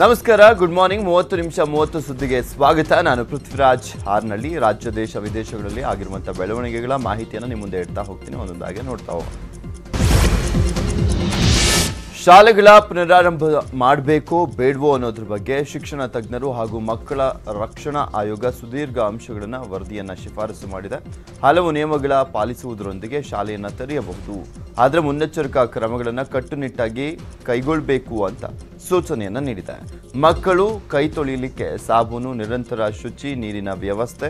ನಮಸ್ಕಾರ, good morning. 30 ನಿಮಿಷ 30 ಸುದ್ದಿಗೆ ಸ್ವಾಗತ. ನಾನು ಪೃಥ್ವಿರಾಜ್ ಹಾರ್ನಳ್ಳಿ. ರಾಜ್ಯ ದೇಶ ವಿದೇಶಗಳಲ್ಲಿ ಆಗಿರುವಂತಹ ಬೆಳವಣಿಗೆಗಳ ಮಾಹಿತಿಯನ್ನು ನಿಮ್ಮ ಮುಂದೆ ಇಡ್ತಾ ಹೋಗ್ತೀನಿ. ಒಂದೊಂದಾಗಿ ನೋಡ್ತಾ ಹೋಗೋಣ. ಶಾಲೆಗಳ ಪುನರಾರಂಭ ಮಾಡಬೇಕೋ ಬೇಡವೋ ಅನ್ನೋದ್ರ ಬಗ್ಗೆ ಶಿಕ್ಷಣ ತಜ್ಞರು ಹಾಗೂ ಮಕ್ಕಳ ರಕ್ಷಣಾ ಆಯೋಗ ಸುದೀರ್ಘ ಅಂಶಗಳನ್ನು ವರದಿಯನ್ನು ಶಿಫಾರಸು ಮಾಡಿದೆ. ಹಲವು ನಿಯಮಗಳ ಪಾಲಿಸುವುದರೊಂದಿಗೆ ಶಾಲೆಯನ್ನು ತೆರೆಯಬಹುದು, ಆದರೆ ಮುನ್ನೆಚ್ಚರಿಕಾ ಕ್ರಮಗಳನ್ನು ಕಟ್ಟುನಿಟ್ಟಾಗಿ ಕೈಗೊಳ್ಳಬೇಕು ಅಂತ ಸೂಚನೆಯನ್ನು ನೀಡಿದೆ. ಮಕ್ಕಳು ಕೈ ತೊಳೆಯಲಿಕ್ಕೆ ಸಾಬೂನು, ನಿರಂತರ ಶುಚಿ ನೀರಿನ ವ್ಯವಸ್ಥೆ,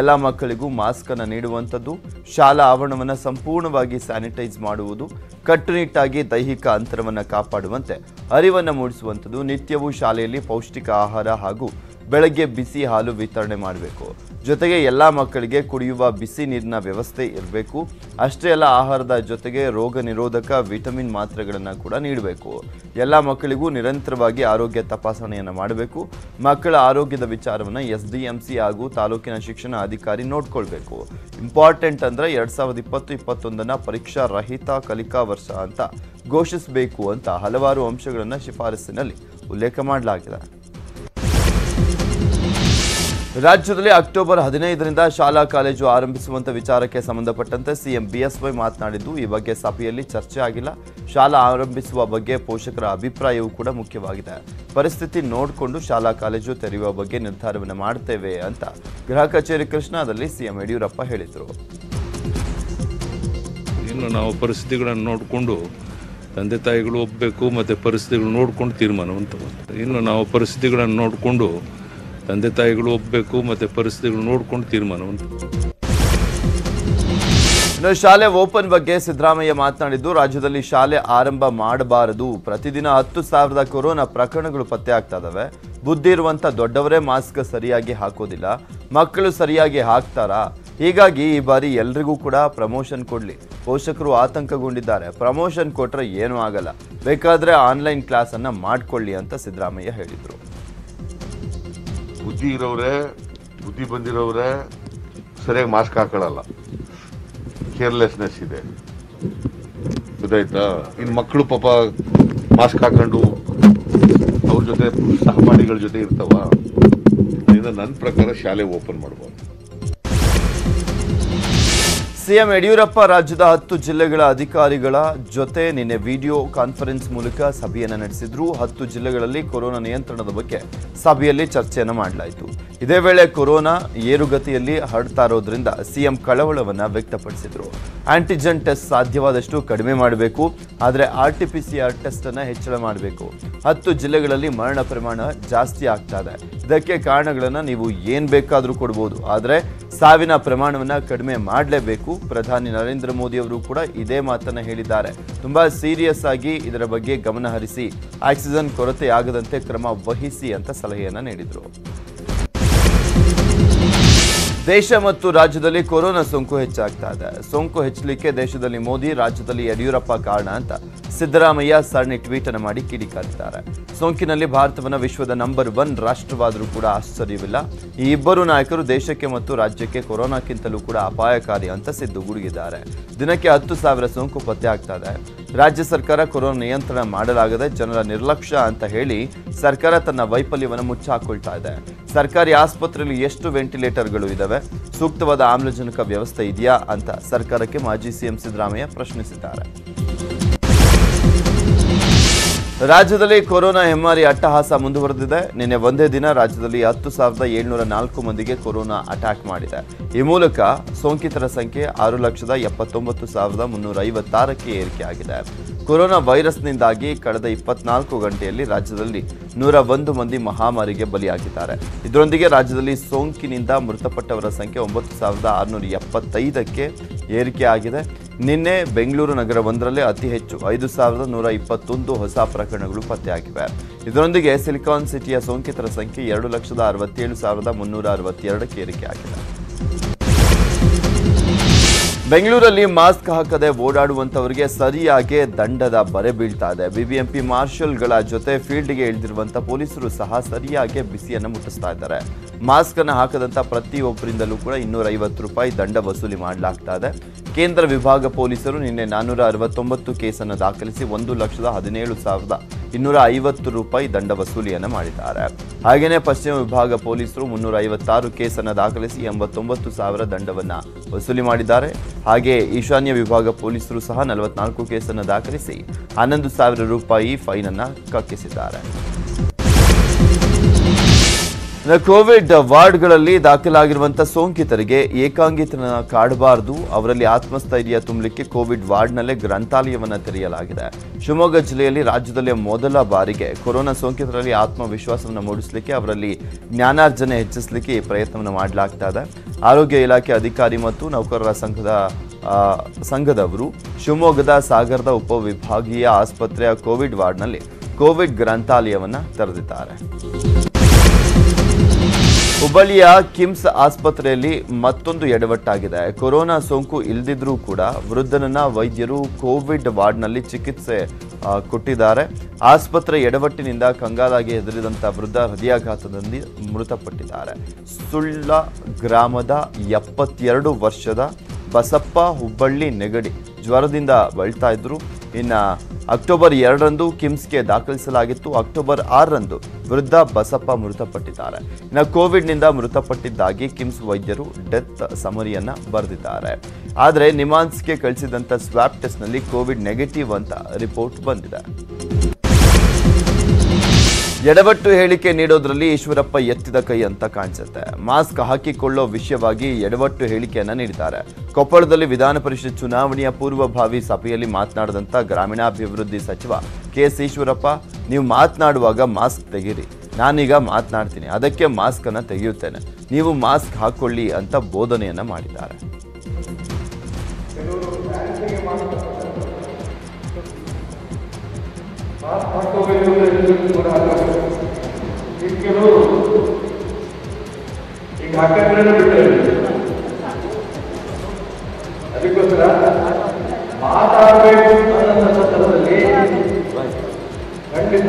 ಎಲ್ಲ ಮಕ್ಕಳಿಗೂ ಮಾಸ್ಕ್ ಅನ್ನು ನೀಡುವಂಥದ್ದು, ಶಾಲಾ ಆವರಣವನ್ನು ಸಂಪೂರ್ಣವಾಗಿ ಸ್ಯಾನಿಟೈಸ್ ಮಾಡುವುದು, ಕಟ್ಟುನಿಟ್ಟಾಗಿ ದೈಹಿಕ ಅಂತರವನ್ನು ಕಾಪಾಡುವಂತೆ ಅರಿವನ್ನು ಮೂಡಿಸುವಂಥದ್ದು, ನಿತ್ಯವೂ ಶಾಲೆಯಲ್ಲಿ ಪೌಷ್ಟಿಕ ಆಹಾರ ಹಾಗೂ ಬೆಳಗ್ಗೆ ಬಿಸಿ ಹಾಲು ವಿತರಣೆ ಮಾಡಬೇಕು. ಜೊತೆಗೆ ಎಲ್ಲ ಮಕ್ಕಳಿಗೆ ಕುಡಿಯುವ ಬಿಸಿ ನೀರಿನ ವ್ಯವಸ್ಥೆ ಇರಬೇಕು. ಅಷ್ಟೇ ಅಲ್ಲ, ಆಹಾರದ ಜೊತೆಗೆ ರೋಗ ನಿರೋಧಕ ವಿಟಮಿನ್ ಮಾತ್ರೆಗಳನ್ನು ಕೂಡ ನೀಡಬೇಕು. ಎಲ್ಲ ಮಕ್ಕಳಿಗೂ ನಿರಂತರವಾಗಿ ಆರೋಗ್ಯ ತಪಾಸಣೆಯನ್ನು ಮಾಡಬೇಕು. ಮಕ್ಕಳ ಆರೋಗ್ಯದ ವಿಚಾರವನ್ನು SDMC ಹಾಗೂ ತಾಲೂಕಿನ ಶಿಕ್ಷಣ ಅಧಿಕಾರಿ ನೋಡ್ಕೊಳ್ಬೇಕು. ಇಂಪಾರ್ಟೆಂಟ್ ಅಂದರೆ 2020-21 ಪರೀಕ್ಷಾ ರಹಿತ ಕಲಿಕಾ ವರ್ಷ ಅಂತ ಘೋಷಿಸಬೇಕು ಅಂತ ಹಲವಾರು ಅಂಶಗಳನ್ನು ಶಿಫಾರಸಿನಲ್ಲಿ ಉಲ್ಲೇಖ ಮಾಡಲಾಗಿದೆ. ರಾಜ್ಯದಲ್ಲಿ ಅಕ್ಟೋಬರ್ 15ರಿಂದ ಶಾಲಾ ಕಾಲೇಜು ಆರಂಭಿಸುವಂತ ವಿಚಾರಕ್ಕೆ ಸಂಬಂಧಪಟ್ಟಂತೆ ಸಿಎಂ BSY ಮಾತನಾಡಿದ್ದು, ಈ ಬಗ್ಗೆ ಸಭೆಯಲ್ಲಿ ಚರ್ಚೆ ಆಗಿಲ್ಲ. ಶಾಲಾ ಆರಂಭಿಸುವ ಬಗ್ಗೆ ಪೋಷಕರ ಅಭಿಪ್ರಾಯವೂ ಕೂಡ ಮುಖ್ಯವಾಗಿದೆ. ಪರಿಸ್ಥಿತಿ ನೋಡಿಕೊಂಡು ಶಾಲಾ ಕಾಲೇಜು ತೆರೆಯುವ ಬಗ್ಗೆ ನಿರ್ಧಾರವನ್ನು ಮಾಡ್ತೇವೆ ಅಂತ ಗೃಹ ಕಚೇರಿ ಕೃಷ್ಣಾದಲ್ಲಿ ಸಿಎಂ ಯಡಿಯೂರಪ್ಪ ಹೇಳಿದರು. ಇನ್ನು ನಾವು ಪರಿಸ್ಥಿತಿಗಳನ್ನು ನೋಡಿಕೊಂಡು ತಂದೆ ತಾಯಿಗಳು ಒಪ್ಪಬೇಕು, ಮತ್ತು ಪರಿಸ್ಥಿತಿಗಳು ನೋಡಿಕೊಂಡು ತೀರ್ಮಾನವನ್ನು ತಗೋತಾರೆ. ಇನ್ನು ನಾವು ಪರಿಸ್ಥಿತಿಗಳನ್ನು ನೋಡಿಕೊಂಡು ತಂದೆ ತಾಯಿಗಳು ಒಪ್ಪಬೇಕು, ಮತ್ತು ಪರಿಸ್ಥಿತಿಗಳು ನೋಡಿಕೊಂಡು ತೀರ್ಮಾನವನ್ನು. ಇನ್ನು ಶಾಲೆ ಓಪನ್ ಬಗ್ಗೆ ಸಿದ್ದರಾಮಯ್ಯ ಮಾತನಾಡಿದ್ದು, ರಾಜ್ಯದಲ್ಲಿ ಶಾಲೆ ಆರಂಭ ಮಾಡಬಾರದು. ಪ್ರತಿದಿನ 10,000 ಕೊರೋನಾ ಪ್ರಕರಣಗಳು ಪತ್ತೆ ಆಗ್ತಾ ಇದಾವೆ. ಬುದ್ಧಿ ಇರುವಂತ ದೊಡ್ಡವರೇ ಮಾಸ್ಕ್ ಸರಿಯಾಗಿ ಹಾಕೋದಿಲ್ಲ, ಮಕ್ಕಳು ಸರಿಯಾಗಿ ಹಾಕ್ತಾರಾ? ಹೀಗಾಗಿ ಈ ಬಾರಿ ಎಲ್ರಿಗೂ ಕೂಡ ಪ್ರಮೋಷನ್ ಕೊಡ್ಲಿ. ಪೋಷಕರು ಆತಂಕಗೊಂಡಿದ್ದಾರೆ. ಪ್ರಮೋಷನ್ ಕೊಟ್ರೆ ಏನೂ ಆಗಲ್ಲ, ಬೇಕಾದ್ರೆ ಆನ್ಲೈನ್ ಕ್ಲಾಸ್ ಅನ್ನ ಮಾಡ್ಕೊಳ್ಳಿ ಅಂತ ಸಿದ್ದರಾಮಯ್ಯ ಹೇಳಿದ್ರು. ಬುದ್ಧಿ ಬಂದಿರೋರೇ ಸರಿಯಾಗಿ ಮಾಸ್ಕ್ ಹಾಕೊಳ್ಳಲ್ಲ, ಕೇರ್ಲೆಸ್ನೆಸ್ ಇದೆ, ಗೊತ್ತಾಯ್ತಾ? ಇನ್ನು ಮಕ್ಕಳು ಪಾಪ ಮಾಸ್ಕ್ ಹಾಕೊಂಡು ಅವ್ರ ಜೊತೆ ಸಹಪಾಠಿಗಳ ಜೊತೆ ಇರ್ತಾವ. ನನ್ನ ಪ್ರಕಾರ ಶಾಲೆ ಓಪನ್ ಮಾಡಬಹುದು. ಸಿಎಂ ಯಡಿಯೂರಪ್ಪ ರಾಜ್ಯದ 10 ಜಿಲ್ಲೆಗಳ ಅಧಿಕಾರಿಗಳ ಜೊತೆ ನಿನ್ನೆ ವಿಡಿಯೋ ಕಾನ್ಫರೆನ್ಸ್ ಮೂಲಕ ಸಭೆಯನ್ನು ನಡೆಸಿದ್ರು. 10 ಜಿಲ್ಲೆಗಳಲ್ಲಿ ಕೊರೋನಾ ನಿಯಂತ್ರಣದ ಬಗ್ಗೆ ಸಭೆಯಲ್ಲಿ ಚರ್ಚೆಯನ್ನು ಮಾಡಲಾಯಿತು. ಇದೇ ವೇಳೆ ಕೊರೋನಾ ಏರುಗತಿಯಲ್ಲಿ ಹರಡ್ತಾ ಇರೋದ್ರಿಂದ ಸಿಎಂ ಕಳವಳವನ್ನು ವ್ಯಕ್ತಪಡಿಸಿದ್ರು. ಆಂಟಿಜೆನ್ ಟೆಸ್ಟ್ ಸಾಧ್ಯವಾದಷ್ಟು ಕಡಿಮೆ ಮಾಡಬೇಕು, ಆದರೆ RT-PCR ಟೆಸ್ಟ್ ಅನ್ನು ಹೆಚ್ಚಳ ಮಾಡಬೇಕು. 10 ಜಿಲ್ಲೆಗಳಲ್ಲಿ ಮರಣ ಪ್ರಮಾಣ ಜಾಸ್ತಿ ಆಗ್ತಾ ಇದೆ. ಇದಕ್ಕೆ ಕಾರಣಗಳನ್ನು ನೀವು ಏನ್ ಬೇಕಾದರೂ ಕೊಡಬಹುದು, ಆದರೆ ಸಾವಿನ ಪ್ರಮಾಣವನ್ನು ಕಡಿಮೆ ಮಾಡಲೇಬೇಕು. ಪ್ರಧಾನಿ ನರೇಂದ್ರ ಮೋದಿ ಅವರು ಕೂಡ ಇದೇ ಮಾತನ್ನ ಹೇಳಿದ್ದಾರೆ. ತುಂಬಾ ಸೀರಿಯಸ್ ಆಗಿ ಇದರ ಬಗ್ಗೆ ಗಮನ ಹರಿಸಿ ಆಕ್ಸಿಜನ್ ಕೊರತೆ ಆಗದಂತೆ ಕ್ರಮ ವಹಿಸಿ ಅಂತ ಸಲಹೆಯನ್ನ ನೀಡಿದರು. ದೇಶ ಮತ್ತು ರಾಜ್ಯದಲ್ಲಿ ಕೊರೋನಾ ಸೋಂಕು ಹೆಚ್ಚಾಗ್ತಾ ಇದೆ. ಸೋಂಕು ಹೆಚ್ಚಲಿಕ್ಕೆ ದೇಶದಲ್ಲಿ ಮೋದಿ, ರಾಜ್ಯದಲ್ಲಿ ಯಡಿಯೂರಪ್ಪ ಕಾರಣ ಅಂತ ಸಿದ್ದರಾಮಯ್ಯ ಸರಣಿ ಟ್ವೀಟ್ ಅನ್ನು ಮಾಡಿ ಕಿಡಿಕಾರಿದ್ದಾರೆ. ಸೋಂಕಿನಲ್ಲಿ ಭಾರತವನ್ನು ವಿಶ್ವದ ನಂಬರ್ 1 ರಾಷ್ಟ್ರವಾದರೂ ಕೂಡ ಆಶ್ಚರ್ಯವಿಲ್ಲ. ಈ ಇಬ್ಬರು ನಾಯಕರು ದೇಶಕ್ಕೆ ಮತ್ತು ರಾಜ್ಯಕ್ಕೆ ಕೊರೋನಾಕ್ಕಿಂತಲೂ ಕೂಡ ಅಪಾಯಕಾರಿ ಅಂತ ಸಿದ್ದುಗುಡುಗಿದ್ದಾರೆ. ದಿನಕ್ಕೆ 10,000 ಸೋಂಕು ಪತ್ತೆ ಆಗ್ತಾ ಇದೆ. ರಾಜ್ಯ ಸರ್ಕಾರ ಕೊರೋನಾ ನಿಯಂತ್ರಣ ಮಾಡಲಾಗದೆ ಜನರ ನಿರ್ಲಕ್ಷ್ಯ ಅಂತ ಹೇಳಿ ಸರ್ಕಾರ ತನ್ನ ವೈಫಲ್ಯವನ್ನು ಮುಚ್ಚಾಕೊಳ್ತಾ ಇದೆ. ಸರ್ಕಾರಿ ಆಸ್ಪತ್ರೆಯಲ್ಲಿ ಎಷ್ಟು ವೆಂಟಿಲೇಟರ್ಗಳು ಇದಾವೆ, ಸೂಕ್ತವಾದ ಆಮ್ಲಜನಕ ವ್ಯವಸ್ಥೆ ಇದೆಯಾ ಅಂತ ಸರ್ಕಾರಕ್ಕೆ ಮಾಜಿ ಸಿಎಂ ಸಿದ್ದರಾಮಯ್ಯ ಪ್ರಶ್ನಿಸಿದ್ದಾರೆ. ರಾಜ್ಯದಲ್ಲಿ ಕೊರೋನಾ ಹೆಮ್ಮಾರಿ ಅಟ್ಟಹಾಸ ಮುಂದುವರೆದಿದೆ. ನಿನ್ನೆ ಒಂದೇ ದಿನ ರಾಜ್ಯದಲ್ಲಿ 10,704 ಮಂದಿಗೆ ಕೊರೋನಾ ಅಟ್ಯಾಕ್ ಮಾಡಿದೆ. ಈ ಮೂಲಕ ಸೋಂಕಿತರ ಸಂಖ್ಯೆ 6,79,356ಕ್ಕೆ ಏರಿಕೆಯಾಗಿದೆ. ಕೊರೋನಾ ವೈರಸ್ನಿಂದಾಗಿ ಕಳೆದ 24 ಗಂಟೆಯಲ್ಲಿ ರಾಜ್ಯದಲ್ಲಿ 101 ಮಂದಿ ಮಹಾಮಾರಿಗೆ ಬಲಿಯಾಗಿದ್ದಾರೆ. ಇದರೊಂದಿಗೆ ರಾಜ್ಯದಲ್ಲಿ ಸೋಂಕಿನಿಂದ ಮೃತಪಟ್ಟವರ ಸಂಖ್ಯೆ 9,675ಕ್ಕೆ ಏರಿಕೆಯಾಗಿದೆ. ನಿನ್ನೆ ಬೆಂಗಳೂರು ನಗರ ಒಂದರಲ್ಲೇ ಅತಿ ಹೆಚ್ಚು 5,121 ಹೊಸ ಪ್ರಕರಣಗಳು ಪತ್ತೆಯಾಗಿವೆ. ಇದರೊಂದಿಗೆ ಸಿಲಿಕಾನ್ ಸಿಟಿಯ ಸೋಂಕಿತರ ಸಂಖ್ಯೆ 2,67,362ಕ್ಕೆ ಏರಿಕೆಯಾಗಿದೆ. ಬೆಂಗಳೂರಲ್ಲಿ ಮಾಸ್ಕ್ ಹಾಕದೆ ಓಡಾಡುವಂತವರಿಗೆ ಸರಿಯಾಗಿ ದಂಡದ ಬರೆ ಬೀಳ್ತಾ ಇದೆ. ಬಿಬಿಎಂಪಿ ಮಾರ್ಷಲ್ಗಳ ಜೊತೆ ಫೀಲ್ಡ್ಗೆ ಇಳಿದಿರುವಂತ ಪೊಲೀಸರು ಸಹ ಸರಿಯಾಗಿ ಬಿಸಿಯನ್ನು ಮುಟ್ಟಿಸ್ತಾ ಇದ್ದಾರೆ. ಮಾಸ್ಕ್ ಅನ್ನು ಹಾಕದಂತ ಪ್ರತಿಯೊಬ್ಬರಿಂದಲೂ ಕೂಡ 250 ರೂಪಾಯಿ ದಂಡ ವಸೂಲಿ ಮಾಡಲಾಗ್ತಾ ಇದೆ. ಕೇಂದ್ರ ವಿಭಾಗ ಪೊಲೀಸರು ನಿನ್ನೆ 469 ಕೇಸನ್ನು ದಾಖಲಿಸಿ 1,17,000 250 ರೂಪಾಯಿ ದಂಡ ವಸೂಲಿಯನ್ನು ಮಾಡಿದ್ದಾರೆ. ಹಾಗೆಯೇ ಪಶ್ಚಿಮ ವಿಭಾಗ ಪೊಲೀಸರು 356 ಕೇಸನ್ನು ದಾಖಲಿಸಿ 89,000 ದಂಡವನ್ನು ವಸೂಲಿ ಮಾಡಿದ್ದಾರೆ. ಹಾಗೆ ಈಶಾನ್ಯ ವಿಭಾಗ ಪೊಲೀಸರು ಸಹ 44 ಕೇಸನ್ನು ದಾಖಲಿಸಿ 11,000 ರೂಪಾಯಿ ಫೈನ್ ಅನ್ನು ಕಕ್ಕಿಸಿದ್ದಾರೆ. ಕೋವಿಡ್ ವಾರ್ಡ್ಗಳಲ್ಲಿ ದಾಖಲಾಗಿರುವಂತಹ ಸೋಂಕಿತರಿಗೆ ಏಕಾಂಗಿತನ ಕಾಡಬಾರದು, ಅವರಲ್ಲಿ ಆತ್ಮಸ್ಥೈರ್ಯ ತುಂಬಲಿಕ್ಕೆ ಕೋವಿಡ್ ವಾರ್ಡ್ನಲ್ಲೇ ಗ್ರಂಥಾಲಯವನ್ನು ತೆರೆಯಲಾಗಿದೆ. ಶಿವಮೊಗ್ಗ ಜಿಲ್ಲೆಯಲ್ಲಿ ರಾಜ್ಯದಲ್ಲೇ ಮೊದಲ ಬಾರಿಗೆ ಕೊರೋನಾ ಸೋಂಕಿತರಲ್ಲಿ ಆತ್ಮವಿಶ್ವಾಸವನ್ನು ಮೂಡಿಸಲಿಕ್ಕೆ, ಅವರಲ್ಲಿ ಜ್ಞಾನಾರ್ಜನೆ ಹೆಚ್ಚಿಸಲಿಕ್ಕೆ ಈ ಪ್ರಯತ್ನವನ್ನು ಮಾಡಲಾಗ್ತಾ ಇದೆ. ಆರೋಗ್ಯ ಇಲಾಖೆ ಅಧಿಕಾರಿ ಮತ್ತು ನೌಕರರ ಸಂಘದವರು ಶಿವಮೊಗ್ಗದ ಸಾಗರದ ಉಪವಿಭಾಗೀಯ ಆಸ್ಪತ್ರೆಯ ಕೋವಿಡ್ ವಾರ್ಡ್ನಲ್ಲಿ ಕೋವಿಡ್ ಗ್ರಂಥಾಲಯವನ್ನು ತೆರೆದಿದ್ದಾರೆ. ಹುಬ್ಬಳ್ಳಿಯ ಕಿಮ್ಸ್ ಆಸ್ಪತ್ರೆಯಲ್ಲಿ ಮತ್ತೊಂದು ಎಡವಟ್ಟಾಗಿದೆ. ಕೊರೋನಾ ಸೋಂಕು ಇಲ್ಲದಿದ್ರೂ ಕೂಡ ವೃದ್ಧನನ್ನ ವೈದ್ಯರು ಕೋವಿಡ್ ವಾರ್ಡ್ನಲ್ಲಿ ಚಿಕಿತ್ಸೆ ಕೊಟ್ಟಿದ್ದಾರೆ. ಆಸ್ಪತ್ರೆ ಎಡವಟ್ಟಿನಿಂದ ಕಂಗಾಲಾಗಿ ಹೆದರಿದಂಥ ವೃದ್ಧ ಹೃದಯಾಘಾತದಲ್ಲಿ ಮೃತಪಟ್ಟಿದ್ದಾರೆ. ಸುಳ್ಳ ಗ್ರಾಮದ 72 ವರ್ಷದ ಬಸಪ್ಪ ಹುಬ್ಬಳ್ಳಿ ನೆಗಡಿ ಜ್ವರದಿಂದ ಬಳಲ್ತಾ ಇದ್ರು. ಇನ್ನು ಅಕ್ಟೋಬರ್ 2ರಂದು ಕಿಮ್ಸ್ಗೆ ದಾಖಲಿಸಲಾಗಿತ್ತು. ಅಕ್ಟೋಬರ್ 6ರಂದು ವೃದ್ಧ ಬಸಪ್ಪ ಮೃತಪಟ್ಟಿದ್ದಾರೆ. ಇನ್ನು ಕೋವಿಡ್ನಿಂದ ಮೃತಪಟ್ಟಿದ್ದಾಗಿ ಕಿಮ್ಸ್ ವೈದ್ಯರು ಡೆತ್ ಸಮರಿಯನ್ನ ಬರೆದಿದ್ದಾರೆ. ಆದರೆ ನಿಮಾನ್ಸ್ಗೆ ಕಳಿಸಿದಂಥ ಸ್ವಾಬ್ ಟೆಸ್ಟ್ನಲ್ಲಿ ಕೋವಿಡ್ ನೆಗೆಟಿವ್ ಅಂತ ರಿಪೋರ್ಟ್ ಬಂದಿದೆ. ಎಡವಟ್ಟು ಹೇಳಿಕೆ ನೀಡೋದ್ರಲ್ಲಿ ಈಶ್ವರಪ್ಪ ಎತ್ತಿದ ಕೈ ಅಂತ ಕಾಣಿಸುತ್ತೆ. ಮಾಸ್ಕ್ ಹಾಕಿಕೊಳ್ಳೋ ವಿಷಯವಾಗಿ ಎಡವಟ್ಟು ಹೇಳಿಕೆಯನ್ನ ನೀಡಿದ್ದಾರೆ. ಕೊಪ್ಪಳದಲ್ಲಿ ವಿಧಾನ ಪರಿಷತ್ ಚುನಾವಣೆಯ ಪೂರ್ವಭಾವಿ ಸಭೆಯಲ್ಲಿ ಮಾತನಾಡಿದಂಥ ಗ್ರಾಮೀಣಾಭಿವೃದ್ಧಿ ಸಚಿವ ಕೆಎಸ್ ಈಶ್ವರಪ್ಪ, ನೀವು ಮಾತನಾಡುವಾಗ ಮಾಸ್ಕ್ ತೆಗೀರಿ, ನಾನೀಗ ಮಾತನಾಡ್ತೀನಿ, ಅದಕ್ಕೆ ಮಾಸ್ಕ್ ಅನ್ನ ತೆಗೆಯುತ್ತೇನೆ, ನೀವು ಮಾಸ್ಕ್ ಹಾಕೊಳ್ಳಿ ಅಂತ ಬೋಧನೆಯನ್ನ ಮಾಡಿದ್ದಾರೆ. ಅದಕ್ಕೋಸ್ಕರ ಮಾತಾಡಬೇಕು ಅನ್ನೋ ಸಂದರ್ಭದಲ್ಲಿ ಖಂಡಿತ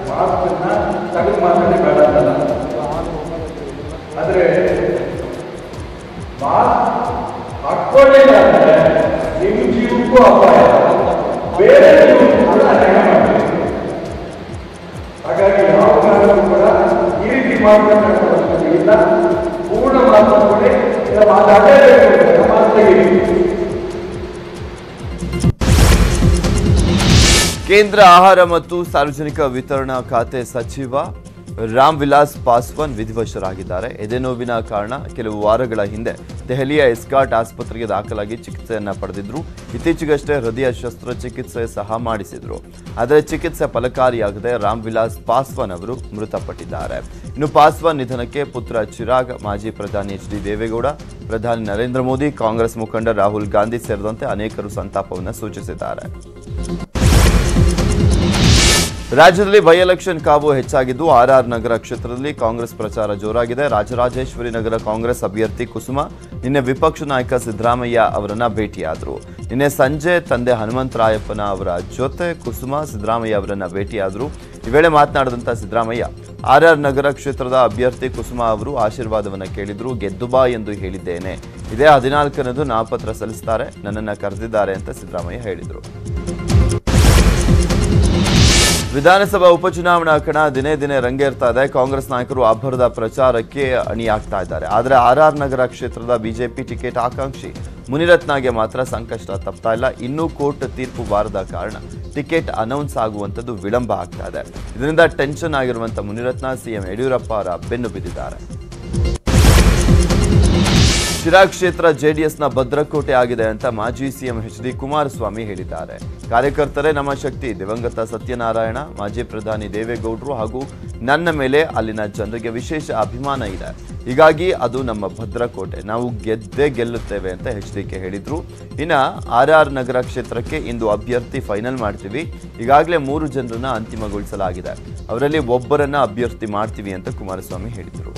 ಮಾತನ್ನ ತೆಗೆದು ಮಾತಾಡಿ ಬೇಡ ಅಂತಲ್ಲ. ಆದ್ರೆ ಮಾಸ್ಕ್ ಹಾಕೊಳ್ಳಿಲ್ಲ ಅಂದ್ರೆ ನಿಮ್ಮ ಜೀವಕ್ಕೂ ಅಪಾಯ, ಬೇರೆ ಜೀವಕ್ಕೂ ಕೂಡ ಅನ್ಯಾಯ ಮಾಡ್ತೀವಿ. ಹಾಗಾಗಿ ಯಾವ ಕಾರಣಕ್ಕೂ ಕೂಡ ಈ ರೀತಿ ಮಾತನಾಡೋದಿಲ್ಲ. ಪೂರ್ಣ ಮಾತನಾಡಿ ಮಾತಾಡಲೇಬೇಕು, ಮಾತಾಡಿ. ಕೇಂದ್ರ ಆಹಾರ ಮತ್ತು ಸಾರ್ವಜನಿಕ ವಿತರಣಾ ಖಾತೆ ಸಚಿವ ರಾಮ್ ವಿಲಾಸ್ ಪಾಸ್ವಾನ್ ವಿಧಿವಶರಾಗಿದ್ದಾರೆ. ಎದೆನೋವಿನ ಕಾರಣ ಕೆಲವು ವಾರಗಳ ಹಿಂದೆ ದೆಹಲಿಯ ಎಸ್ಕಾರ್ಟ್ ಆಸ್ಪತ್ರೆಗೆ ದಾಖಲಾಗಿ ಚಿಕಿತ್ಸೆಯನ್ನ ಪಡೆದಿದ್ರು. ಇತ್ತೀಚೆಗಷ್ಟೇ ಹೃದಯ ಶಸ್ತ್ರಚಿಕಿತ್ಸೆ ಸಹ ಮಾಡಿಸಿದ್ರು. ಆದರೆ ಚಿಕಿತ್ಸೆ ಫಲಕಾರಿಯಾಗದೆ ರಾಮ್ ವಿಲಾಸ್ ಪಾಸ್ವಾನ್ ಅವರು ಮೃತಪಟ್ಟಿದ್ದಾರೆ. ಇನ್ನು ಪಾಸ್ವಾನ್ ನಿಧನಕ್ಕೆ ಪುತ್ರ ಚಿರಾಗ್, ಮಾಜಿ ಪ್ರಧಾನಿ ಎಚ್.ಡಿ. ದೇವೇಗೌಡ, ಪ್ರಧಾನಿ ನರೇಂದ್ರ ಮೋದಿ, ಕಾಂಗ್ರೆಸ್ ಮುಖಂಡ ರಾಹುಲ್ ಗಾಂಧಿ ಸೇರಿದಂತೆ ಅನೇಕರು ಸಂತಾಪವನ್ನು ಸೂಚಿಸಿದ್ದಾರೆ. ರಾಜ್ಯದಲ್ಲಿ ಬೈ ಎಲೆಕ್ಷನ್ ಕಾವು ಹೆಚ್ಚಾಗಿದ್ದು ಆರ್ಆರ್ ನಗರ ಕ್ಷೇತ್ರದಲ್ಲಿ ಕಾಂಗ್ರೆಸ್ ಪ್ರಚಾರ ಜೋರಾಗಿದೆ. ರಾಜರಾಜೇಶ್ವರಿ ನಗರ ಕಾಂಗ್ರೆಸ್ ಅಭ್ಯರ್ಥಿ ಕುಸುಮ ನಿನ್ನೆ ವಿಪಕ್ಷ ನಾಯಕ ಸಿದ್ದರಾಮಯ್ಯ ಅವರನ್ನ ಭೇಟಿಯಾದರು. ನಿನ್ನೆ ಸಂಜೆ ತಂದೆ ಹನುಮಂತರಾಯಪ್ಪನ ಅವರ ಜೊತೆ ಕುಸುಮ ಸಿದ್ದರಾಮಯ್ಯ ಅವರನ್ನ ಭೇಟಿಯಾದರು. ಈ ವೇಳೆ ಮಾತನಾಡಿದಂಥ ಸಿದ್ದರಾಮಯ್ಯ, ಆರ್ಆರ್ ನಗರ ಕ್ಷೇತ್ರದ ಅಭ್ಯರ್ಥಿ ಕುಸುಮ ಅವರು ಆಶೀರ್ವಾದವನ್ನ ಕೇಳಿದ್ರು, ಗೆದ್ದು ಬಾ ಎಂದು ಹೇಳಿದ್ದೇನೆ. ಇದೇ 14ರಂದು ನಾಮಪತ್ರ ಸಲ್ಲಿಸುತ್ತಾರೆ, ನನ್ನನ್ನು ಕರೆದಿದ್ದಾರೆ ಅಂತ ಸಿದ್ದರಾಮಯ್ಯ ಹೇಳಿದರು. ವಿಧಾನಸಭಾ ಉಪಚುನಾವಣಾ ಕಣ ದಿನೇ ದಿನೇ ರಂಗೇರ್ತಾ ಇದೆ. ಕಾಂಗ್ರೆಸ್ ನಾಯಕರು ಅಬ್ಬರದ ಪ್ರಚಾರಕ್ಕೆ ಅಣಿಯಾಗ್ತಾ ಇದ್ದಾರೆ. ಆದರೆ ಆರ್ಆರ್ ನಗರ ಕ್ಷೇತ್ರದ ಬಿಜೆಪಿ ಟಿಕೆಟ್ ಆಕಾಂಕ್ಷಿ ಮುನಿರತ್ನಗೆ ಮಾತ್ರ ಸಂಕಷ್ಟ ತಪ್ತಾ ಇಲ್ಲ. ಇನ್ನೂ ಕೋರ್ಟ್ ತೀರ್ಪು ಬಾರದ ಕಾರಣ ಟಿಕೆಟ್ ಅನೌನ್ಸ್ ಆಗುವಂಥದ್ದು ವಿಳಂಬ ಆಗ್ತಾ ಇದೆ. ಇದರಿಂದ ಟೆನ್ಷನ್ ಆಗಿರುವಂಥ ಮುನಿರತ್ನ ಸಿಎಂ ಯಡಿಯೂರಪ್ಪ ಅವರ ಬೆನ್ನು ಬಿದ್ದಿದ್ದಾರೆ. ಶಿರಾ ಕ್ಷೇತ್ರ ಜೆಡಿಎಸ್ನ ಭದ್ರಕೋಟೆ ಆಗಿದೆ ಅಂತ ಮಾಜಿ ಸಿಎಂ ಎಚ್.ಡಿ. ಕುಮಾರಸ್ವಾಮಿ ಹೇಳಿದ್ದಾರೆ. ಕಾರ್ಯಕರ್ತರೇ ನಮ್ಮ ಶಕ್ತಿ, ದಿವಂಗತ ಸತ್ಯನಾರಾಯಣ, ಮಾಜಿ ಪ್ರಧಾನಿ ದೇವೇಗೌಡರು ಹಾಗೂ ನನ್ನ ಮೇಲೆ ಅಲ್ಲಿನ ಜನರಿಗೆ ವಿಶೇಷ ಅಭಿಮಾನ ಇದೆ. ಹೀಗಾಗಿ ಅದು ನಮ್ಮ ಭದ್ರಕೋಟೆ, ನಾವು ಗೆದ್ದೇ ಗೆಲ್ಲುತ್ತೇವೆ ಅಂತ ಎಚ್.ಡಿ.ಕೆ ಹೇಳಿದ್ರು. ಇನ್ನು ಆರ್ಆರ್ ನಗರ ಕ್ಷೇತ್ರಕ್ಕೆ ಇಂದು ಅಭ್ಯರ್ಥಿ ಫೈನಲ್ ಮಾಡ್ತೀವಿ. ಈಗಾಗಲೇ 3 ಜನರನ್ನ ಅಂತಿಮಗೊಳಿಸಲಾಗಿದೆ. ಅವರಲ್ಲಿ ಒಬ್ಬರನ್ನ ಅಭ್ಯರ್ಥಿ ಮಾಡ್ತೀವಿ ಅಂತ ಕುಮಾರಸ್ವಾಮಿ ಹೇಳಿದರು.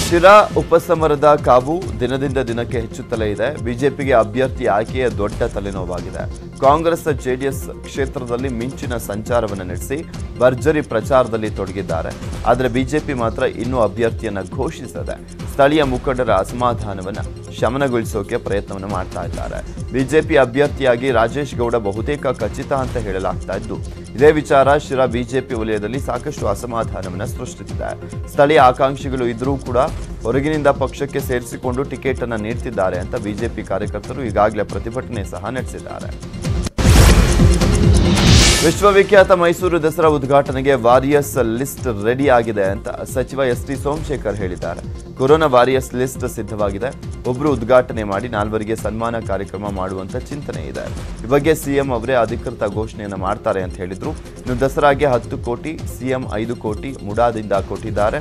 ಶಿರಾ ಉಪಸಮರದ ಕಾವು ದಿನದಿಂದ ದಿನಕ್ಕೆ ಹೆಚ್ಚುತ್ತಲೇ ಇದೆ. ಬಿಜೆಪಿಗೆ ಅಭ್ಯರ್ಥಿ ಆಯ್ಕೆಯ ದೊಡ್ಡ ತಲೆನೋವಾಗಿದೆ. ಕಾಂಗ್ರೆಸ್ ಜೆಡಿಎಸ್ ಕ್ಷೇತ್ರದಲ್ಲಿ ಮಿಂಚಿನ ಸಂಚಾರವನ್ನು ನಡೆಸಿ ಭರ್ಜರಿ ಪ್ರಚಾರದಲ್ಲಿ ತೊಡಗಿದ್ದಾರೆ. ಆದರೆ ಬಿಜೆಪಿ ಮಾತ್ರ ಇನ್ನೂ ಅಭ್ಯರ್ಥಿಯನ್ನ ಘೋಷಿಸದೆ ಸ್ಥಳೀಯ ಮುಖಂಡರ ಅಸಮಾಧಾನವನ್ನು ಶಮನಗೊಳಿಸೋಕೆ ಪ್ರಯತ್ನವನ್ನು ಮಾಡ್ತಾ ಇದ್ದಾರೆ. ಬಿಜೆಪಿ ಅಭ್ಯರ್ಥಿಯಾಗಿ ರಾಜೇಶ್ ಗೌಡ ಬಹುತೇಕ ಖಚಿತ ಅಂತ ಹೇಳಲಾಗ್ತಾ ಇದ್ದು, ಇದೇ ವಿಚಾರ ಶಿರಾ ಬಿಜೆಪಿ ವಲಯದಲ್ಲಿ ಸಾಕಷ್ಟು ಅಸಮಾಧಾನವನ್ನು ಸೃಷ್ಟಿಸಿದೆ. ಸ್ಥಳೀಯ ಆಕಾಂಕ್ಷಿಗಳು ಇದ್ರೂ ಕೂಡ ಹೊರಗಿನಿಂದ ಪಕ್ಷಕ್ಕೆ ಸೇರಿಸಿಕೊಂಡು ಟಿಕೆಟ್ ಅನ್ನು ನೀಡ್ತಿದ್ದಾರೆ ಅಂತ ಬಿಜೆಪಿ ಕಾರ್ಯಕರ್ತರು ಈಗಾಗಲೇ ಪ್ರತಿಭಟನೆ ಸಹ ನಡೆಸಿದ್ದಾರೆ. ವಿಶ್ವವಿಖ್ಯಾತ ಮೈಸೂರು ದಸರಾ ಉದ್ಘಾಟನೆಗೆ ವಾರಿಯರ್ಸ್ ಲಿಸ್ಟ್ ರೆಡಿ ಆಗಿದೆ ಅಂತ ಸಚಿವ ಎಸ್ ಟಿ ಸೋಮಶೇಖರ್ ಹೇಳಿದ್ದಾರೆ. ಕೊರೋನಾ ವಾರಿಯರ್ಸ್ ಲಿಸ್ಟ್ ಸಿದ್ಧವಾಗಿದೆ. ಒಬ್ಬರು ಉದ್ಘಾಟನೆ ಮಾಡಿ 4 ಸನ್ಮಾನ ಕಾರ್ಯಕ್ರಮ ಮಾಡುವಂತ ಚಿಂತನೆ ಇದೆ. ಈ ಬಗ್ಗೆ ಸಿಎಂ ಅವರೇ ಅಧಿಕೃತ ಘೋಷಣೆಯನ್ನು ಮಾಡ್ತಾರೆ ಅಂತ ಹೇಳಿದ್ರು. ಇನ್ನು ದಸರಾಗೆ 10 ಕೋಟಿ, ಸಿಎಂ 5 ಕೋಟಿ ಮುಡಾದಿಂದ ಕೊಟ್ಟಿದ್ದಾರೆ.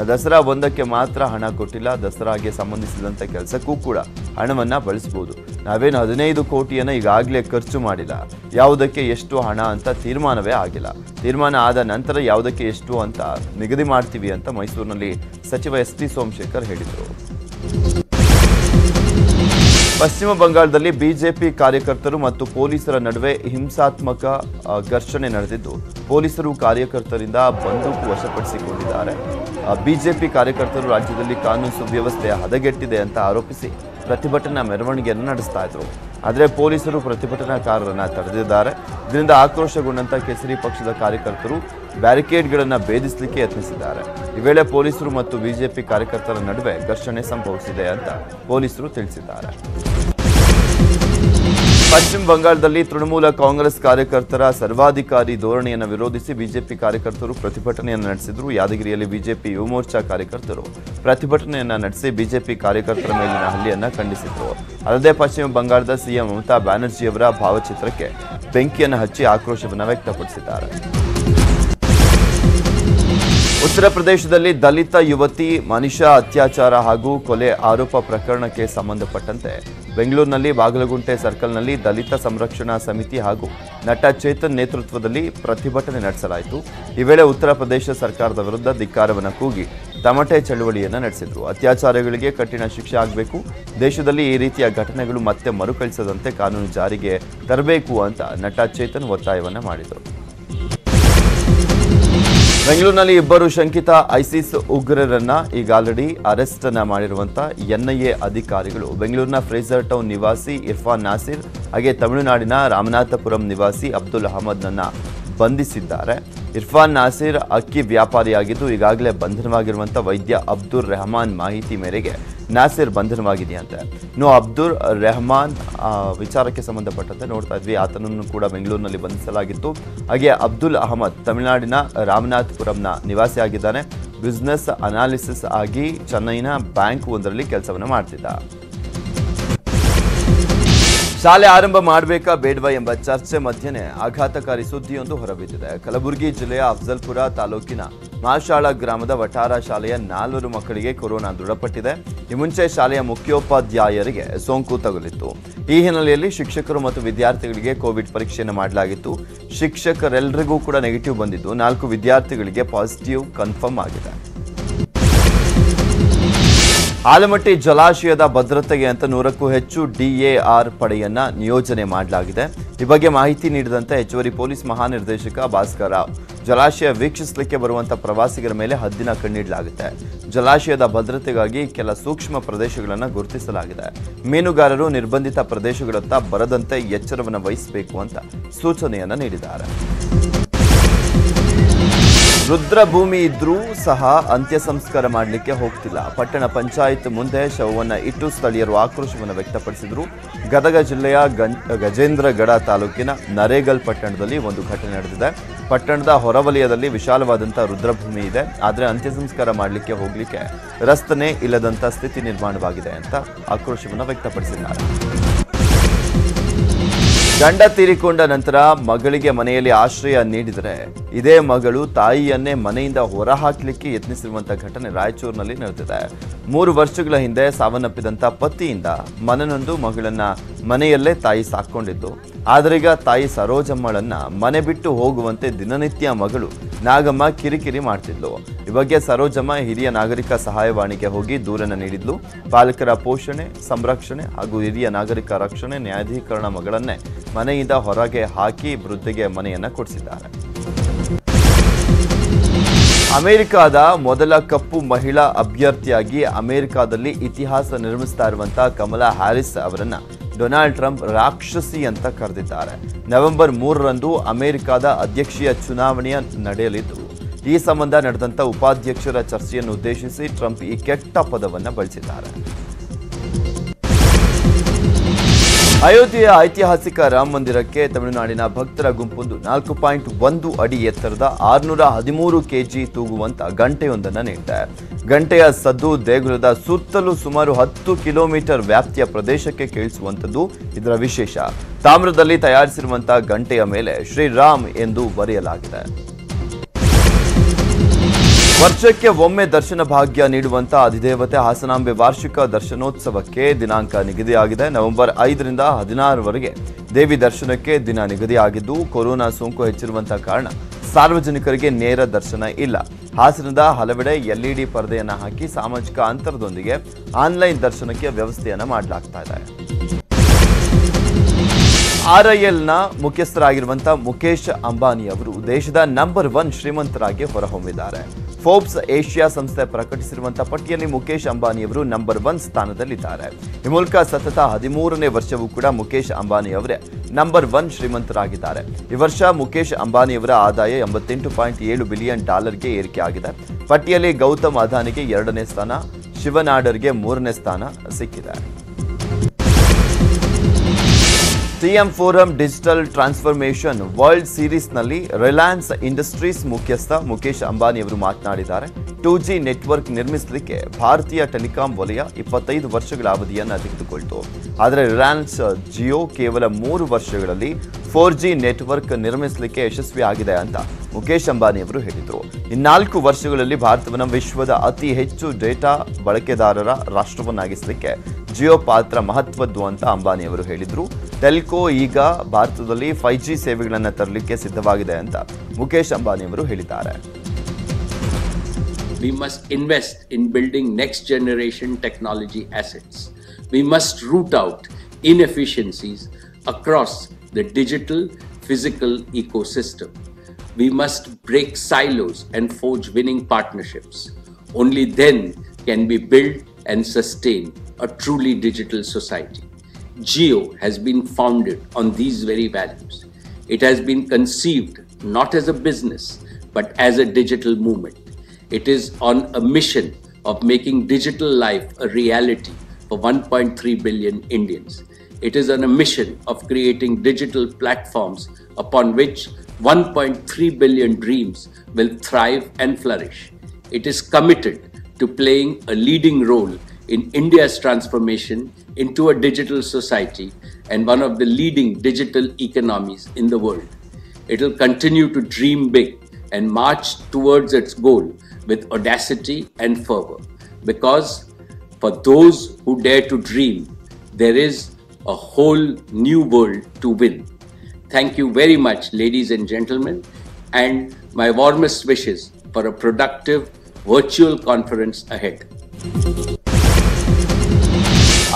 ದಸರಾ ಒಂದಕ್ಕೆ ಮಾತ್ರ ಹಣ ಕೊಟ್ಟಿಲ್ಲ. ದಸರಾಗೆ ಸಂಬಂಧಿಸಿದಂತ ಕೆಲಸಕ್ಕೂ ಕೂಡ ಹಣವನ್ನ ಬಳಸಬಹುದು. ನಾವೇನು 15 ಕೋಟಿಯನ್ನು ಈಗಾಗಲೇ ಖರ್ಚು ಮಾಡಿಲ್ಲ. ಯಾವುದಕ್ಕೆ ಎಷ್ಟು ಹಣ ಅಂತ ತೀರ್ಮಾನವೇ ಆಗಿಲ್ಲ. ತೀರ್ಮಾನ ಆದ ನಂತರ ಯಾವುದಕ್ಕೆ ಎಷ್ಟು ಅಂತ ನಿಗದಿ ಮಾಡ್ತೀವಿ ಅಂತ ಮೈಸೂರಿನಲ್ಲಿ ಸಚಿವ ಎಸ್ ಟಿ ಸೋಮಶೇಖರ್ ಹೇಳಿದರು. ಪಶ್ಚಿಮ ಬಂಗಾಳದಲ್ಲಿ ಬಿಜೆಪಿ ಕಾರ್ಯಕರ್ತರು ಮತ್ತು ಪೊಲೀಸರ ನಡುವೆ ಹಿಂಸಾತ್ಮಕ ಘರ್ಷಣೆ ನಡೆದಿದ್ದು, ಪೊಲೀಸರು ಕಾರ್ಯಕರ್ತರಿಂದ ಬಂದೂಕು ವಶಪಡಿಸಿಕೊಂಡಿದ್ದಾರೆ. ಬಿಜೆಪಿ ಕಾರ್ಯಕರ್ತರು ರಾಜ್ಯದಲ್ಲಿ ಕಾನೂನು ಸುವ್ಯವಸ್ಥೆ ಹದಗೆಟ್ಟಿದೆ ಅಂತ ಆರೋಪಿಸಿ ಪ್ರತಿಭಟನಾ ಮೆರವಣಿಗೆಯನ್ನು ನಡೆಸ್ತಾ ಇದ್ರು. ಆದರೆ ಪೊಲೀಸರು ಪ್ರತಿಭಟನಾಕಾರರನ್ನ ತಡೆದಿದ್ದಾರೆ. ಇದರಿಂದ ಆಕ್ರೋಶಗೊಂಡಂತ ಕೇಸರಿ ಪಕ್ಷದ ಕಾರ್ಯಕರ್ತರು ಬ್ಯಾರಿಕೇಡ್ಗಳನ್ನು ಭೇದಿಸಲಿಕ್ಕೆ ಯತ್ನಿಸಿದ್ದಾರೆ. ಈ ವೇಳೆ ಪೊಲೀಸರು ಮತ್ತು ಬಿಜೆಪಿ ಕಾರ್ಯಕರ್ತರ ನಡುವೆ ಘರ್ಷಣೆ ಸಂಭವಿಸಿದೆ ಅಂತ ಪೊಲೀಸರು ತಿಳಿಸಿದ್ದಾರೆ. ಪಶ್ಚಿಮ ಬಂಗಾಳದಲ್ಲಿ ತೃಣಮೂಲ ಕಾಂಗ್ರೆಸ್ ಕಾರ್ಯಕರ್ತರ ಸರ್ವಾಧಿಕಾರಿ ಧೋರಣೆಯನ್ನು ವಿರೋಧಿಸಿ ಬಿಜೆಪಿ ಕಾರ್ಯಕರ್ತರು ಪ್ರತಿಭಟನೆಯನ್ನು ನಡೆಸಿದರು. ಯಾದಗಿರಿಯಲ್ಲಿ ಬಿಜೆಪಿ ಯುವ ಮೋರ್ಚಾ ಕಾರ್ಯಕರ್ತರು ಪ್ರತಿಭಟನೆಯನ್ನು ನಡೆಸಿ ಬಿಜೆಪಿ ಕಾರ್ಯಕರ್ತರ ಮೇಲಿನ ಹಲ್ಲೆಯನ್ನು ಖಂಡಿಸಿದರು. ಅಲ್ಲದೆ ಪಶ್ಚಿಮ ಬಂಗಾಳದ ಸಿಎಂ ಮಮತಾ ಬ್ಯಾನರ್ಜಿಯವರ ಭಾವಚಿತ್ರಕ್ಕೆ ಬೆಂಕಿಯನ್ನು ಹಚ್ಚಿ ಆಕ್ರೋಶವನ್ನು ವ್ಯಕ್ತಪಡಿಸಿದ್ದಾರೆ. ಉತ್ತರ ಪ್ರದೇಶದಲ್ಲಿ ದಲಿತ ಯುವತಿ ಮನಿಷಾ ಅತ್ಯಾಚಾರ ಹಾಗೂ ಕೊಲೆ ಆರೋಪ ಪ್ರಕರಣಕ್ಕೆ ಸಂಬಂಧಪಟ್ಟಂತೆ ಬೆಂಗಳೂರಿನಲ್ಲಿ ಬಾಗಲಗುಂಟೆ ಸರ್ಕಲ್ನಲ್ಲಿ ದಲಿತ ಸಂರಕ್ಷಣಾ ಸಮಿತಿ ಹಾಗೂ ನಟ ಚೇತನ್ ನೇತೃತ್ವದಲ್ಲಿ ಪ್ರತಿಭಟನೆ ನಡೆಸಲಾಯಿತು. ಈ ವೇಳೆ ಉತ್ತರ ಪ್ರದೇಶ ಸರ್ಕಾರದ ವಿರುದ್ಧ ಧಿಕ್ಕಾರವನ್ನು ಕೂಗಿ ತಮಟೆ ಚಳವಳಿಯನ್ನು ನಡೆಸಿದರು. ಅತ್ಯಾಚಾರಗಳಿಗೆ ಕಠಿಣ ಶಿಕ್ಷೆ ಆಗಬೇಕು, ದೇಶದಲ್ಲಿ ಈ ರೀತಿಯ ಘಟನೆಗಳು ಮತ್ತೆ ಮರುಕಳಿಸದಂತೆ ಕಾನೂನು ಜಾರಿಗೆ ತರಬೇಕು ಅಂತ ನಟ ಚೇತನ್ ಒತ್ತಾಯವನ್ನು ಮಾಡಿದರು. ಬೆಂಗಳೂರಿನಲ್ಲಿ 2 ಶಂಕಿತ ಐಸಿಸ್ ಉಗ್ರರನ್ನ ಈಗ ಆಲ್ರೆಡಿ ಅರೆಸ್ಟ್ ಮಾಡಿರುವಂತ ಎನ್ಐಎ ಅಧಿಕಾರಿಗಳು ಬೆಂಗಳೂರಿನ ಫ್ರೇಜರ್ ಟೌನ್ ನಿವಾಸಿ ಇರ್ಫಾನ್ ನಾಸಿರ್ ಹಾಗೆ ತಮಿಳುನಾಡಿನ ರಾಮನಾಥಪುರಂ ನಿವಾಸಿ ಅಬ್ದುಲ್ ಅಹಮದ್ನನ್ನ ಬಂಧಿಸಿದ್ದಾರೆ. ಇರ್ಫಾನ್ ನಾಸಿರ್ ಅಕ್ಕಿ ವ್ಯಾಪಾರಿಯಾಗಿದ್ದು ಈಗಾಗಲೇ ಬಂಧನವಾಗಿರುವಂಥ ವೈದ್ಯ ಅಬ್ದುಲ್ ರೆಹಮಾನ್ ಮಾಹಿತಿ ಮೇರೆಗೆ ನಾಸಿರ್ ಬಂಧನವಾಗಿದೆಯಂತೆ. ಇನ್ನು ಅಬ್ದುಲ್ ರೆಹಮಾನ್ ವಿಚಾರಕ್ಕೆ ಸಂಬಂಧಪಟ್ಟಂತೆ ನೋಡ್ತಾ ಇದ್ವಿ, ಆತನನ್ನು ಕೂಡ ಬೆಂಗಳೂರಿನಲ್ಲಿ ಬಂಧಿಸಲಾಗಿತ್ತು. ಹಾಗೆ ಅಬ್ದುಲ್ ಅಹಮದ್ ತಮಿಳುನಾಡಿನ ರಾಮನಾಥಪುರಂನ ನಿವಾಸಿಯಾಗಿದ್ದಾನೆ. ಬಿಸ್ನೆಸ್ ಅನಾಲಿಸಿಸ್ ಆಗಿ ಚೆನ್ನೈನ ಬ್ಯಾಂಕ್ ಒಂದರಲ್ಲಿ ಕೆಲಸವನ್ನು ಮಾಡ್ತಿದ್ದ. ಶಾಲೆ ಆರಂಭ ಮಾಡಬೇಕಾ ಬೇಡವಾ ಎಂಬ ಚರ್ಚೆ ಮಧ್ಯೆ ಆಘಾತಕಾರಿ ಸುದ್ದಿಯೊಂದು ಹೊರಬಿದ್ದಿದೆ. ಕಲಬುರಗಿ ಜಿಲ್ಲೆಯ ಅಫಜಲ್ಪುರ ತಾಲೂಕಿನ ಮಾಶಾಳ ಗ್ರಾಮದ ವಟಾರ ಶಾಲೆಯ 4 ಮಕ್ಕಳಿಗೆ ಕೊರೋನಾ ದೃಢಪಟ್ಟಿದೆ. ಈ ಮುಂಚೆ ಶಾಲೆಯ ಮುಖ್ಯೋಪಾಧ್ಯಾಯರಿಗೆ ಸೋಂಕು ತಗುಲಿತ್ತು. ಈ ಹಿನ್ನೆಲೆಯಲ್ಲಿ ಶಿಕ್ಷಕರು ಮತ್ತು ವಿದ್ಯಾರ್ಥಿಗಳಿಗೆ ಕೋವಿಡ್ ಪರೀಕ್ಷೆಯನ್ನು ಮಾಡಲಾಗಿತ್ತು. ಶಿಕ್ಷಕರೆಲ್ಲರಿಗೂ ಕೂಡ ನೆಗೆಟಿವ್ ಬಂದಿದ್ದು 4 ವಿದ್ಯಾರ್ಥಿಗಳಿಗೆ ಪಾಸಿಟಿವ್ ಕನ್ಫರ್ಮ್ ಆಗಿದೆ. ಆಲಮಟ್ಟಿ ಜಲಾಶಯದ ಭದ್ರತೆಗೆ ಅಂತ 100ಕ್ಕೂ ಹೆಚ್ಚು DAR ಪಡೆಯನ್ನ ನಿಯೋಜನೆ ಮಾಡಲಾಗಿದೆ. ಈ ಬಗ್ಗೆ ಮಾಹಿತಿ ನೀಡಿದಂತೆ ಹೆಚ್ಚುವರಿ ಪೊಲೀಸ್ ಮಹಾನಿರ್ದೇಶಕ ಭಾಸ್ಕರ ರಾವ್, ಜಲಾಶಯ ವೀಕ್ಷಿಸಲಿಕ್ಕೆ ಬರುವಂತ ಪ್ರವಾಸಿಗರ ಮೇಲೆ ಹದ್ದಿನ ಕಣ್ಣಿಡಲಾಗುತ್ತೆ. ಜಲಾಶಯದ ಭದ್ರತೆಗಾಗಿ ಕೆಲ ಸೂಕ್ಷ್ಮ ಪ್ರದೇಶಗಳನ್ನು ಗುರುತಿಸಲಾಗಿದೆ. ಮೀನುಗಾರರು ನಿರ್ಬಂಧಿತ ಪ್ರದೇಶಗಳತ್ತ ಬರದಂತೆ ಎಚ್ಚರವನ್ನು ವಹಿಸಬೇಕು ಅಂತ ಸೂಚನೆಯನ್ನ ನೀಡಿದ್ದಾರೆ. ರುದ್ರಭೂಮಿ ಇದ್ರೂ ಸಹ ಅಂತ್ಯ ಸಂಸ್ಕಾರ ಮಾಡಲಿಕ್ಕೆ ಹೋಗ್ತಿಲ್ಲ. ಪಟ್ಟಣ ಪಂಚಾಯತ್ ಮುಂದೆ ಶವವನ್ನು ಇಟ್ಟು ಸ್ಥಳೀಯರು ಆಕ್ರೋಶವನ್ನು ವ್ಯಕ್ತಪಡಿಸಿದರು. ಗದಗ ಜಿಲ್ಲೆಯ ಗಜೇಂದ್ರಗಡ ತಾಲೂಕಿನ ನರೇಗಲ್ ಪಟ್ಟಣದಲ್ಲಿ ಒಂದು ಘಟನೆ ನಡೆದಿದೆ. ಪಟ್ಟಣದ ಹೊರವಲಯದಲ್ಲಿ ವಿಶಾಲವಾದಂಥ ರುದ್ರಭೂಮಿ ಇದೆ. ಆದರೆ ಅಂತ್ಯ ಸಂಸ್ಕಾರ ಮಾಡಲಿಕ್ಕೆ ಹೋಗಲಿಕ್ಕೆ ರಸ್ತೆ ಇಲ್ಲದಂಥ ಸ್ಥಿತಿ ನಿರ್ಮಾಣವಾಗಿದೆ ಅಂತ ಆಕ್ರೋಶವನ್ನು ವ್ಯಕ್ತಪಡಿಸಿದ್ದಾರೆ. ಗಂಡ ತೀರಿಕೊಂಡ ನಂತರ ಮಗಳಿಗೆ ಮನೆಯಲ್ಲಿ ಆಶ್ರಯ ನೀಡಿದರೆ ಇದೇ ಮಗಳು ತಾಯಿಯನ್ನೇ ಮನೆಯಿಂದ ಹೊರಹಾಕಲಿಕ್ಕೆ ಯತ್ನಿಸಿರುವಂತಹ ಘಟನೆ ರಾಯಚೂರಿನಲ್ಲಿ ನಡೆದಿದೆ. 3 ವರ್ಷಗಳ ಹಿಂದೆ ಸಾವನ್ನಪ್ಪಿದಂಥ ಪತಿಯಿಂದ ಮನನೊಂದು ಮಗಳನ್ನ ಮನೆಯಲ್ಲೇ ತಾಯಿ ಸಾಕೊಂಡಿದ್ದು. ಆದರೀಗ ತಾಯಿ ಸರೋಜಮ್ಮಳನ್ನ ಮನೆ ಬಿಟ್ಟು ಹೋಗುವಂತೆ ದಿನನಿತ್ಯ ಮಗಳು ನಾಗಮ್ಮ ಕಿರಿಕಿರಿ ಮಾಡ್ತಿದ್ಲು. ಈ ಬಗ್ಗೆ ಸರೋಜಮ್ಮ ಹಿರಿಯ ನಾಗರಿಕ ಸಹಾಯವಾಣಿಗೆ ಹೋಗಿ ದೂರನ್ನು ನೀಡಿದ್ಲು. ಪಾಲಕರ ಪೋಷಣೆ, ಸಂರಕ್ಷಣೆ ಹಾಗೂ ಹಿರಿಯ ನಾಗರಿಕ ರಕ್ಷಣೆ ನ್ಯಾಯಾಧೀಕರಣ ಮಗಳನ್ನೇ ಮನೆಯಿಂದ ಹೊರಗೆ ಹಾಕಿ ವೃದ್ಧೆಗೆ ಮನೆಯನ್ನ ಕೊಡಿಸಿದ್ದಾರೆ. ಅಮೆರಿಕದ ಮೊದಲ ಕಪ್ಪು ಮಹಿಳಾ ಅಭ್ಯರ್ಥಿಯಾಗಿ ಅಮೆರಿಕದಲ್ಲಿ ಇತಿಹಾಸ ನಿರ್ಮಿಸ್ತಾ ಇರುವಂತಹ ಕಮಲಾ ಹ್ಯಾರಿಸ್ ಅವರನ್ನ ಡೊನಾಲ್ಡ್ ಟ್ರಂಪ್ ರಾಕ್ಷಸಿ ಅಂತ ಕರೆದಿದ್ದಾರೆ. ನವೆಂಬರ್ 3ರಂದು ಅಮೆರಿಕದ ಅಧ್ಯಕ್ಷೀಯ ಚುನಾವಣೆಯ ನಡೆಯಲಿದ್ದು, ಈ ಸಂಬಂಧ ನಡೆದಂತ ಉಪಾಧ್ಯಕ್ಷರ ಚರ್ಚೆಯನ್ನು ಉದ್ದೇಶಿಸಿ ಟ್ರಂಪ್ ಈ ಕೆಟ್ಟ ಪದವನ್ನು ಬಳಸಿದ್ದಾರೆ. ಅಯೋಧ್ಯೆಯ ಐತಿಹಾಸಿಕ ರಾಮ ಮಂದಿರಕ್ಕೆ ತಮಿಳುನಾಡಿನ ಭಕ್ತರ ಗುಂಪೊಂದು 4.1 ಅಡಿ ಎತ್ತರದ 613 kg ತೂಗುವಂತ ಗಂಟೆಯೊಂದನ್ನು ನೀಡಿದೆ. ಗಂಟೆಯ ಸದ್ದು ದೇಗುಲದ ಸುತ್ತಲೂ ಸುಮಾರು 10 ಕಿಲೋಮೀಟರ್ ವ್ಯಾಪ್ತಿಯ ಪ್ರದೇಶಕ್ಕೆ ಕೇಳಿಸುವಂಥದ್ದು ಇದರ ವಿಶೇಷ. ತಾಮ್ರದಲ್ಲಿ ತಯಾರಿಸಿರುವಂತಹ ಗಂಟೆಯ ಮೇಲೆ ಶ್ರೀರಾಮ್ ಎಂದು ಬರೆಯಲಾಗಿದೆ. ವರ್ಷಕ್ಕೆ ಒಮ್ಮೆ ದರ್ಶನ ಭಾಗ್ಯ ನೀಡುವಂತಹ ಅಧಿದೇವತೆ ಹಾಸನಾಂಬೆ ವಾರ್ಷಿಕ ದರ್ಶನೋತ್ಸವಕ್ಕೆ ದಿನಾಂಕ ನಿಗದಿಯಾಗಿದೆ. ನವೆಂಬರ್ 5ರಿಂದ 16ರವರೆಗೆ ದೇವಿ ದರ್ಶನಕ್ಕೆ ದಿನ ನಿಗದಿಯಾಗಿದ್ದು, ಕೊರೋನಾ ಸೋಂಕು ಹೆಚ್ಚಿರುವಂತಹ ಕಾರಣ ಸಾರ್ವಜನಿಕರಿಗೆ ನೇರ ದರ್ಶನ ಇಲ್ಲ. ಹಾಸನದ ಹಲವೆಡೆ LED ಪರದೆಯನ್ನು ಹಾಕಿ ಸಾಮಾಜಿಕ ಅಂತರದೊಂದಿಗೆ ಆನ್ಲೈನ್ ದರ್ಶನಕ್ಕೆ ವ್ಯವಸ್ಥೆಯನ್ನು ಮಾಡಲಾಗ್ತಾ ಇದೆ. RILನ ಮುಖ್ಯಸ್ಥರಾಗಿರುವಂತಹ ಮುಖೇಶ್ ಅಂಬಾನಿ ಅವರು ದೇಶದ ನಂಬರ್ 1 ಶ್ರೀಮಂತರಾಗಿ ಹೊರಹೊಮ್ಮಿದ್ದಾರೆ. ಫೋರ್ಬ್ಸ್ ಏಷ್ಯಾ ಸಂಸ್ಥೆ ಪ್ರಕಟಿಸಿರುವಂತಹ ಪಟ್ಟಿಯಲ್ಲಿ ಮುಖೇಶ್ ಅಂಬಾನಿ ಅವರು ನಂಬರ್ 1 ಸ್ಥಾನದಲ್ಲಿದ್ದಾರೆ. ಈ ಮೂಲಕ ಸತತ 13ನೇ ವರ್ಷವೂ ಕೂಡ ಮುಖೇಶ್ ಅಂಬಾನಿ ಅವರೇ ನಂಬರ್ 1 ಶ್ರೀಮಂತರಾಗಿದ್ದಾರೆ. ಈ ವರ್ಷ ಮುಖೇಶ್ ಅಂಬಾನಿ ಅವರ ಆದಾಯ $88.7 ಬಿಲಿಯನ್ ಏರಿಕೆ ಆಗಿದೆ. ಪಟ್ಟಿಯಲ್ಲಿ ಗೌತಮ್ ಅದಾನಿಗೆ 2ನೇ ಸ್ಥಾನ, ಶಿವನಾಡರ್ಗೆ 3ನೇ ಸ್ಥಾನ ಸಿಕ್ಕಿದೆ. TM forum digital transformation world ಸೀರೀಸ್ನಲ್ಲಿ ರಿಲಯನ್ಸ್ ಇಂಡಸ್ಟ್ರೀಸ್ ಮುಖ್ಯಸ್ಥ ಮುಖೇಶ್ ಅಂಬಾನಿ ಅವರು ಮಾತನಾಡಿದ್ದಾರೆ. 2G ನೆಟ್ವರ್ಕ್ ನಿರ್ಮಿಸಲಿಕ್ಕೆ ಭಾರತೀಯ ಟೆಲಿಕಾಂ ವಲಯ 25 ವರ್ಷಗಳ ಅವಧಿಯನ್ನು ತೆಗೆದುಕೊಳ್ತು. ಆದರೆ ರಿಲಯನ್ಸ್ ಜಿಯೋ ಕೇವಲ 3 ವರ್ಷಗಳಲ್ಲಿ 4G ನೆಟ್ವರ್ಕ್ ನಿರ್ಮಿಸಲಿಕ್ಕೆ ಯಶಸ್ವಿಯಾಗಿದೆ ಅಂತ ಮುಖೇಶ್ ಅಂಬಾನಿ ಅವರು ಹೇಳಿದರು. 4 ವರ್ಷಗಳಲ್ಲಿ ಭಾರತವನ್ನು ವಿಶ್ವದ ಅತಿ ಹೆಚ್ಚು ಡೇಟಾ ಬಳಕೆದಾರರ ರಾಷ್ಟ್ರವನ್ನಾಗಿಸಲಿಕ್ಕೆ ಜಿಯೋ ಪಾತ್ರ ಮಹತ್ವದ್ದು ಅಂತ ಅಂಬಾನಿ ಅವರು ಹೇಳಿದರು. ಟೆಲ್ಕೋ ಈಗ ಭಾರತದಲ್ಲಿ 5G ಸೇವೆಗಳನ್ನು ತರಲಿಕ್ಕೆ ಸಿದ್ಧವಾಗಿದೆ ಅಂತ ಮುಖೇಶ್ ಅಂಬಾನಿ ಅವರು ಹೇಳಿದ್ದಾರೆ. We must invest in building next generation technology assets. We must root out inefficiencies across the digital physical ecosystem. We must break silos and forge winning partnerships. Only then can we build and sustain a truly digital society. Jio has been founded on these very values. It has been conceived not as a business but as a digital movement. It is on a mission of making digital life a reality for 1.3 billion Indians. It is on a mission of creating digital platforms upon which 1.3 billion dreams will thrive and flourish. It is committed to playing a leading role in India's transformation into a digital society and one of the leading digital economies in the world. It will continue to dream big and march towards its goal with audacity and fervor. Because for those who dare to dream, there is a whole new world to win. Thank you very much, ladies and gentlemen, and my warmest wishes for a productive virtual conference ahead.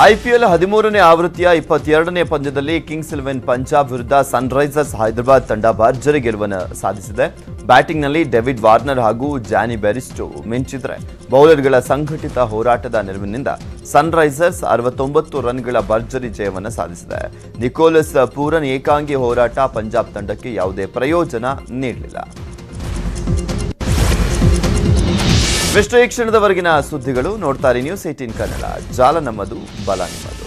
IPL 13ನೇ ಆವೃತ್ತಿಯ 22ನೇ ಪಂದ್ಯದಲ್ಲಿ Kings 11 Punjab ವಿರುದ್ಧ Sunrisers Hyderabad ತಂಡ ಭರ್ಜರಿ ಗೆಲುವನ್ನು ಸಾಧಿಸಿದೆ. ಬ್ಯಾಟಿಂಗ್ನಲ್ಲಿ David Warner ಹಾಗೂ ಜಾನಿ ಬೆರಿಸ್ಟೋ ಮಿಂಚಿದ್ರೆ, ಬೌಲರ್ಗಳ ಸಂಘಟಿತ ಹೋರಾಟದ ನೆರವಿನಿಂದ ಸನ್ರೈಸರ್ಸ್ 69 ರನ್ಗಳ ಭರ್ಜರಿ ಜಯವನ್ನು ಸಾಧಿಸಿದೆ. ನಿಕೋಲಸ್ ಪೂರನ್ ಏಕಾಂಗಿ ಹೋರಾಟ ಪಂಜಾಬ್ ತಂಡಕ್ಕೆ ಯಾವುದೇ ಪ್ರಯೋಜನ ನೀಡಲಿಲ್ಲ. ಇಷ್ಟು ಈ ಕ್ಷಣದವರೆಗಿನ ಸುದ್ದಿಗಳು. ನೋಡ್ತಾರೆ ನ್ಯೂಸ್ 18 ಕನ್ನಡ. ಜಾಲ ನಮ್ಮದು, ಬಲ ನಿಮ್ಮದು.